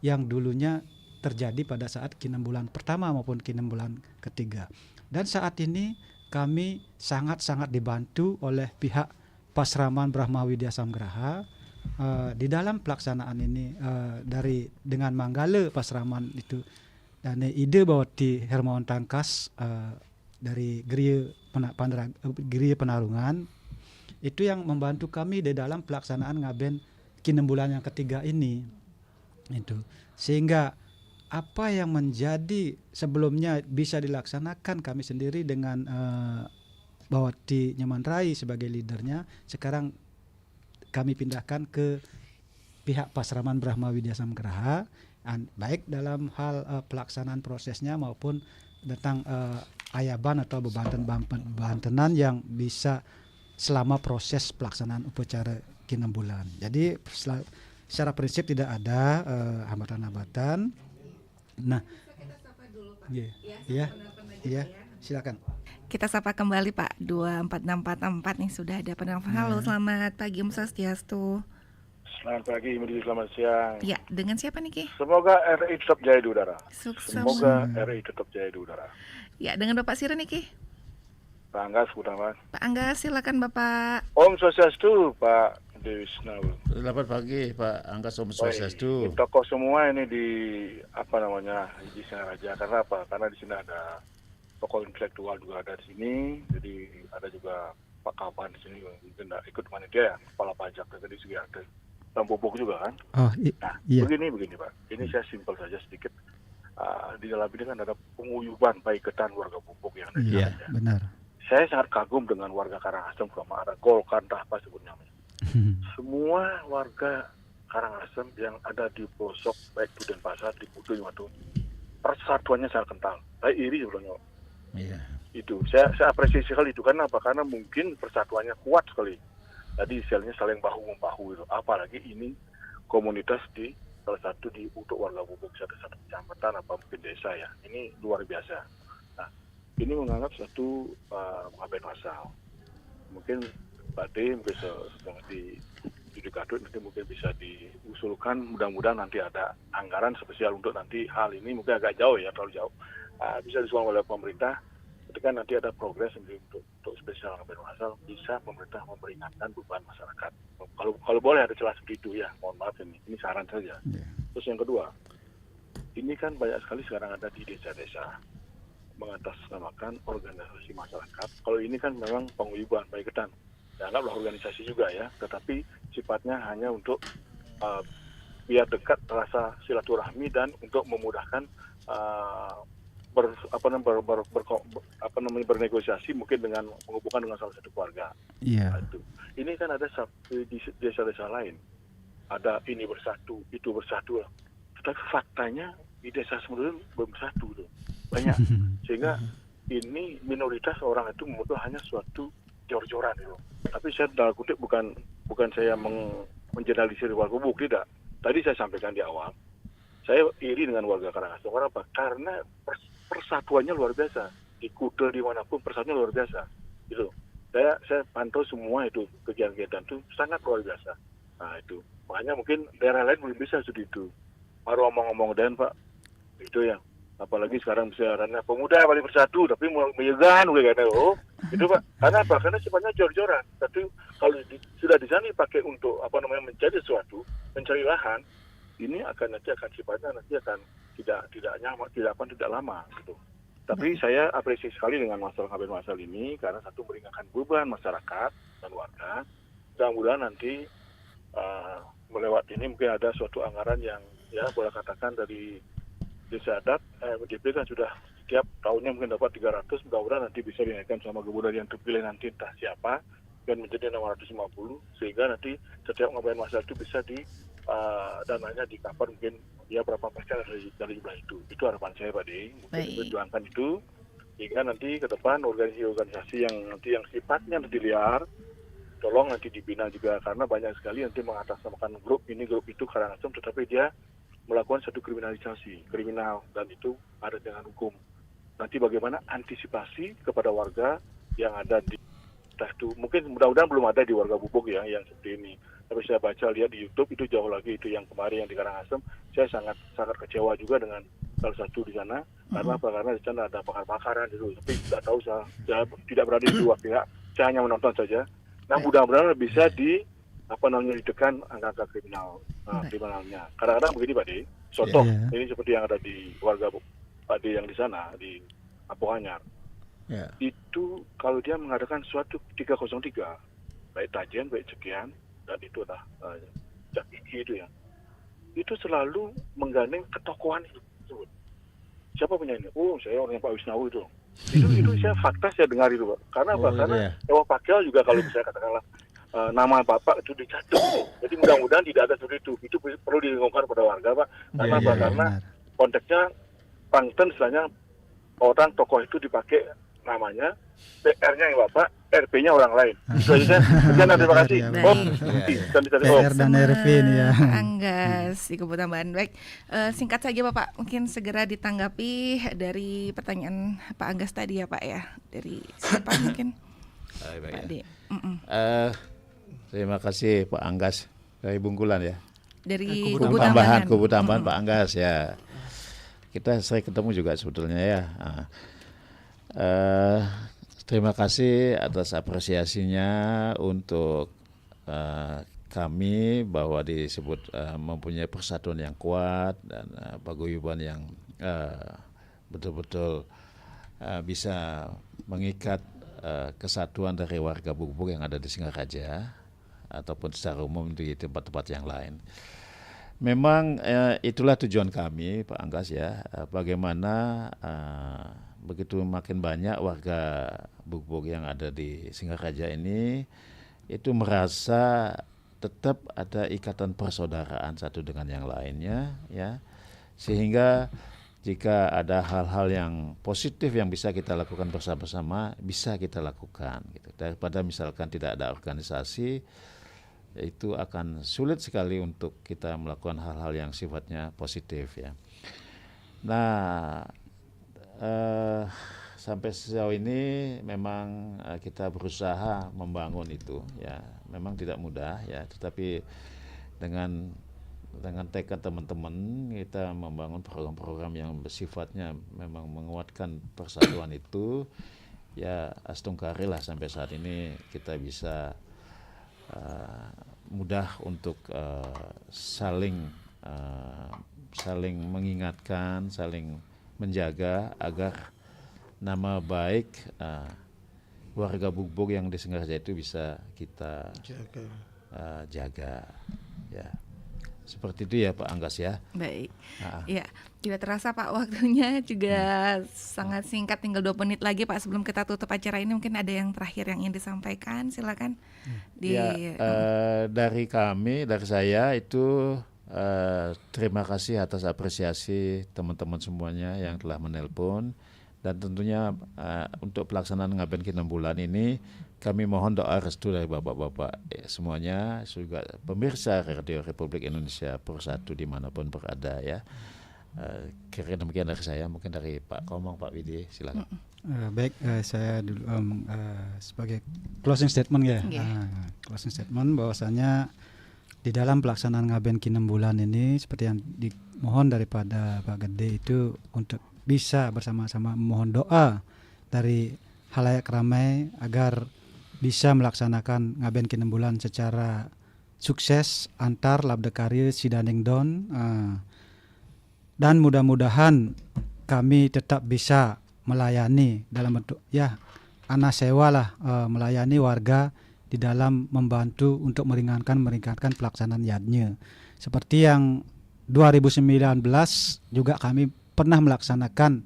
yang dulunya terjadi pada saat Kinem Bulan pertama maupun Kinem Bulan ketiga. Dan saat ini kami sangat-sangat dibantu oleh pihak Pasraman Brahma Widya Samgraha di dalam pelaksanaan ini dengan Manggala Pasraman itu, dan ide Bawati Hermawan Tangkas dari Geria Penarungan itu yang membantu kami di dalam pelaksanaan ngaben Kinem Bulan yang ketiga ini. Itu sehingga apa yang menjadi sebelumnya bisa dilaksanakan kami sendiri dengan Bawati Nyaman Rai sebagai leadernya, sekarang kami pindahkan ke pihak Pasraman Brahma Widya Samgraha, baik dalam hal pelaksanaan prosesnya maupun tentang ayaban atau bebantenan yang bisa selama proses pelaksanaan upacara Kinem Bulan. Jadi secara prinsip tidak ada hambatan-hambatan. Nah, ya, silakan. Kita sapa kembali Pak 24644 nih, sudah ada penelpon. Halo, selamat pagi Om Swastiastu. Selamat pagi, selamat siang. Ya, dengan siapa nih Ki? Semoga RI tetap jaya di udara. Sukses. Semoga RI tetap jaya di udara. Ya, dengan Bapak Sira nih Ki? Pak Angga, Butaman. Pak Angga, silakan Bapak. Om Swastiastu, Pak Dewi Snaul. Selamat pagi Pak Angga, Om Swastiastu. Tokoh semua ini di di Singaraja. Karena apa? Karena di sini ada tokoh intelektual juga ada di sini. Jadi ada juga Pak Kapan di sini mungkin ikut panitia ya, kepala pajak tadi juga ada. Dan Bubuk juga kan. Iya. Begini Pak. Ini saya simpel saja sedikit. Di dalam ini kan ada penguyuban paiketan warga Bubuk yang ada di Iya, sana. benar. Saya sangat kagum dengan warga Karangasem, sama ada Golkar, entah apa sebutnya. Semua warga Karangasem yang ada di pelosok, baik di Denpasar, di Kudu, Watu, persatuannya sangat kental. Saya iri sebenarnya. Iya. Itu saya apresiasi sekali itu. Karena apa? Karena mungkin persatuannya kuat sekali. Jadi istilahnya saling bahu membahu itu. Apalagi ini komunitas di salah satu untuk warga Bubuk satu kecamatan apa mungkin desa ya. Ini luar biasa. Nah, ini menganggap satu pengaben masal. Mungkin Pak D bisa di Kadut nanti mungkin bisa diusulkan, mudah-mudahan nanti ada anggaran spesial untuk nanti hal ini, mungkin agak jauh ya, terlalu jauh, bisa disusul oleh pemerintah ketika nanti ada progres untuk spesial pengaben masal, bisa pemerintah memperingatkan beban masyarakat. Kalau boleh ada celah seperti itu ya, mohon maaf ini saran saja. Terus yang kedua, ini kan banyak sekali sekarang ada di desa-desa mengatasnamakan organisasi masyarakat. Kalau ini kan memang penguyuban paiketan, dianggaplah organisasi juga ya, tetapi sifatnya hanya untuk biar dekat rasa silaturahmi dan untuk memudahkan bernegosiasi mungkin dengan menghubungkan dengan salah satu keluarga. Iya. Ini kan ada di desa-desa lain, ada ini bersatu, itu bersatu, tetapi faktanya di desa Semurun belum bersatu tuh. Banyak, sehingga ini minoritas orang itu membutuhkan hanya suatu jor-joran itu. Tapi saya dalam kutip bukan saya mengeneralisir warga Bubuk, tidak. Tadi saya sampaikan di awal, saya iri dengan warga Karangasem. Karena apa? Karena persatuannya luar biasa. Di Kuta dimanapun persatuannya luar biasa. Gitu. Saya pantau semua itu kegiatan-kegiatan itu sangat luar biasa. Nah itu, makanya mungkin daerah lain belum bisa seperti itu. Baru omong-omong dan Pak, itu ya. Apalagi sekarang misalnya pemuda paling bersatu, tapi menyegan kayak itu Pak. Karena apa? Karena sifatnya jor-joran. Tapi kalau sudah di sana dipakai untuk mencari sesuatu, mencari lahan, ini akan sifatnya nanti akan tidak nyaman, tidak lama gitu. Tapi saya apresiasi sekali dengan masalah ngaben masal ini karena satu meringankan beban masyarakat dan warga. Mudah-mudahan nanti melewati ini mungkin ada suatu anggaran yang ya boleh katakan dari desa adat MDP kan sudah setiap tahunnya mungkin dapat 300, mudah-mudahan nanti bisa dinaikkan sama gubernur yang terpilih nanti entah siapa dan menjadi 650 sehingga nanti setiap ngaben masal itu bisa di dananya di cover mungkin ya berapa persen dari jumlah itu. Itu harapan saya Pak De. Mungkin perjuangkan itu sehingga nanti ke depan organisasi yang sifatnya nanti liar tolong nanti dibina juga karena banyak sekali nanti mengatasnamakan grup ini grup itu Karangasem tetapi dia melakukan satu kriminal dan itu ada dengan hukum. Nanti bagaimana antisipasi kepada warga yang ada di itu mungkin mudah-mudahan belum ada di warga Bubuk ya yang seperti ini. Tapi saya baca lihat di YouTube itu jauh lagi itu yang kemarin yang di Karangasem. Saya sangat kecewa juga dengan salah satu di sana karena apa? Karena di sana ada bakar-bakaran itu. Tapi tidak tahu saya tidak berada di dua pihak. Saya hanya menonton saja. Nah mudah-mudahan bisa ditekan angka kriminalnya. Kadang-kadang begini Pak De, contoh ini seperti yang ada di warga Pak De yang di sana di Apohanyar. Itu kalau dia mengadakan suatu 303 baik tajian baik sekian dan itu adalah jakiki itu ya itu selalu menggandeng ketokohan itu. Siapa punya ini? Oh saya orangnya Pak Wisnawu itu saya fakta saya dengar itu Pak. Karena apa? Karena Ewa Pakil juga kalau misalnya katakanlah nama Bapak itu dicatat. Jadi mudah-mudahan tidak ada seperti itu. Itu perlu diingatkan pada warga Pak. Karena apa? Karena konteksnya Pangten istilahnya orang tokoh itu dipakai namanya, PR-nya yang Bapak, RP-nya orang lain. Itu aja. Sekian, terima kasih. PR dan RP ini ya. Anggas, di Tambahan. Baik, singkat saja Bapak, mungkin segera ditanggapi dari pertanyaan Pak Anggas tadi ya Pak ya. Dari siapa mungkin? Pak D. Terima kasih Pak Anggas dari Bungkulan ya. Dari Kubu Tambahan Pak Anggas ya. Kita sering ketemu juga sebetulnya ya. Terima kasih atas apresiasinya untuk kami bahwa disebut mempunyai persatuan yang kuat dan paguyuban yang betul-betul bisa mengikat kesatuan dari warga Bubuk yang ada di Singaraja ataupun secara umum di tempat-tempat yang lain. Memang itulah tujuan kami Pak Anggas ya, bagaimana begitu makin banyak warga Bubuk yang ada di Singaraja ini itu merasa tetap ada ikatan persaudaraan satu dengan yang lainnya ya, sehingga jika ada hal-hal yang positif yang bisa kita lakukan bersama-sama bisa kita lakukan gitu. Daripada misalkan tidak ada organisasi itu akan sulit sekali untuk kita melakukan hal-hal yang sifatnya positif ya. Nah sampai sejauh ini memang kita berusaha membangun itu ya, memang tidak mudah ya, tetapi dengan tekad teman-teman kita membangun program-program yang bersifatnya memang menguatkan persatuan itu ya, astungkari lah sampai saat ini kita bisa mudah untuk saling mengingatkan, saling menjaga agar nama baik warga Bubuk yang di Singaraja itu bisa kita jaga ya. Seperti itu ya Pak Anggas ya. Baik. Ya, tidak terasa Pak waktunya juga sangat singkat, tinggal 2 menit lagi Pak sebelum kita tutup acara ini. Mungkin ada yang terakhir yang ingin disampaikan, silakan. Dari saya itu terima kasih atas apresiasi teman-teman semuanya yang telah menelpon, dan tentunya untuk pelaksanaan Ngaben Kinambulan ini kami mohon doa restu dari bapak-bapak semuanya, juga pemirsa Radio Republik Indonesia Persatu dimanapun berada ya. Kira-kira demikian dari saya, mungkin dari Pak Komong, Pak Widi silakan. Baik, saya dulu sebagai closing statement ya. Closing statement bahwasanya di dalam pelaksanaan Ngaben Kinambulan ini seperti yang dimohon daripada Pak Gede itu untuk bisa bersama-sama memohon doa dari halayak ramai agar bisa melaksanakan Ngaben Kinambulan secara sukses antar Labdekari Sidaning Don, dan mudah-mudahan kami tetap bisa melayani dalam bentuk ya ana sewa lah, melayani warga di dalam membantu untuk meringankan pelaksanaan yadnya. Seperti yang 2019 juga kami pernah melaksanakan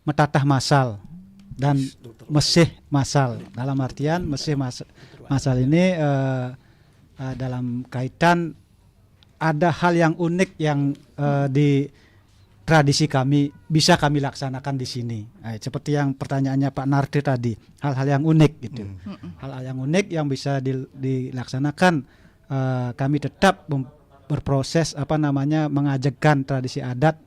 metatah masal dan mesih masal. Dalam artian mesih masal ini dalam kaitan ada hal yang unik yang di tradisi kami bisa kami laksanakan di sini. Seperti yang pertanyaannya Pak Nardi tadi, hal-hal yang unik gitu. Hal-hal yang unik yang bisa dilaksanakan, kami tetap berproses mengajakkan tradisi adat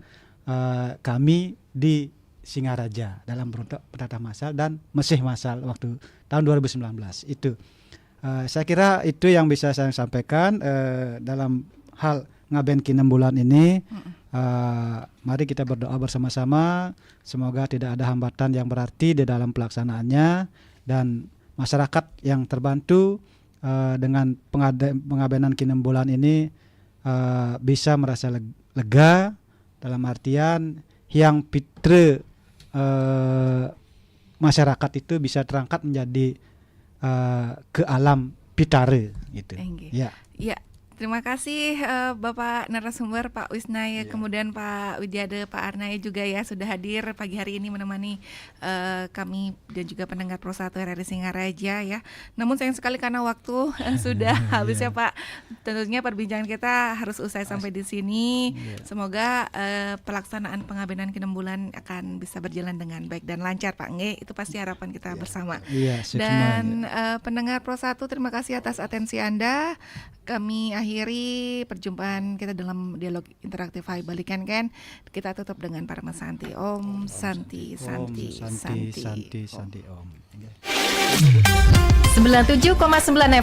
kami di Singaraja dalam bentuk petatah masal dan mesih masal waktu tahun 2019 itu. Saya kira itu yang bisa saya sampaikan dalam hal ngaben kinem bulan ini. Mari kita berdoa bersama-sama, semoga tidak ada hambatan yang berarti di dalam pelaksanaannya dan masyarakat yang terbantu dengan pengabenan kinem bulan ini bisa merasa lega, dalam artian yang fitre masyarakat itu bisa terangkat menjadi ke alam pitare gitu. Ya. Ya, terima kasih Bapak narasumber Pak Wisnaya, kemudian Pak Widiade, Pak Arnaya juga ya sudah hadir pagi hari ini menemani kami dan juga pendengar Pro 1 RRI Singaraja ya. Namun sayang sekali karena waktu sudah habis ya Pak. Tentunya perbincangan kita harus usai sampai di sini. Semoga pelaksanaan pengabenan kinem bulan akan bisa berjalan dengan baik dan lancar Pak Nge. Itu pasti harapan kita bersama. Dan pendengar Pro 1, terima kasih atas atensi Anda. Kami akhiri perjumpaan kita dalam dialog interaktif Hai Balikan Kan. Kita tutup dengan Parama Santi. Om Santi Santi Santi Santi Om. 97,9